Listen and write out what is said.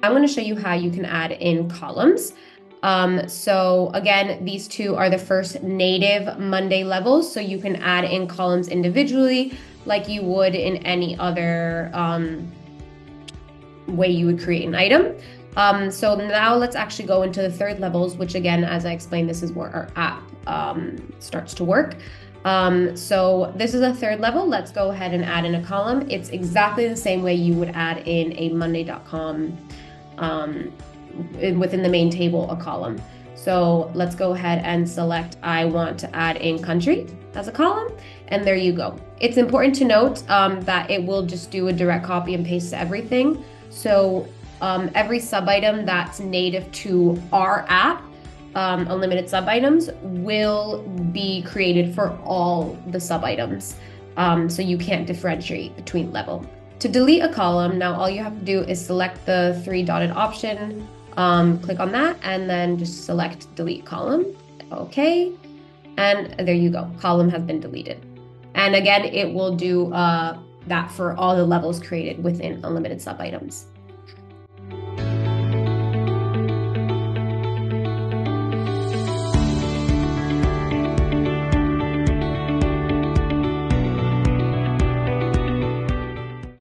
I'm going to show you how you can add in columns. So again, these two are the first native Monday levels. So you can add in columns individually like you would in any other way you would create an item. So now let's actually go into the third levels, which again, as I explained, this is where our app starts to work. So this is a third level. Let's go ahead and add in a column. It's exactly the same way you would add in a Monday.com within the main table, a column. So let's go ahead and select, I want to add in country as a column, and there you go. It's important to note that it will just do a direct copy and paste to everything. So every sub-item that's native to our app, Unlimited Subitems, will be created for all the sub-items. So you can't differentiate between level. To delete a column, now all you have to do is select the three dotted option, click on that, and then just select delete column. Okay, and there you go. Column has been deleted. And again, it will do that for all the levels created within Unlimited Subitems.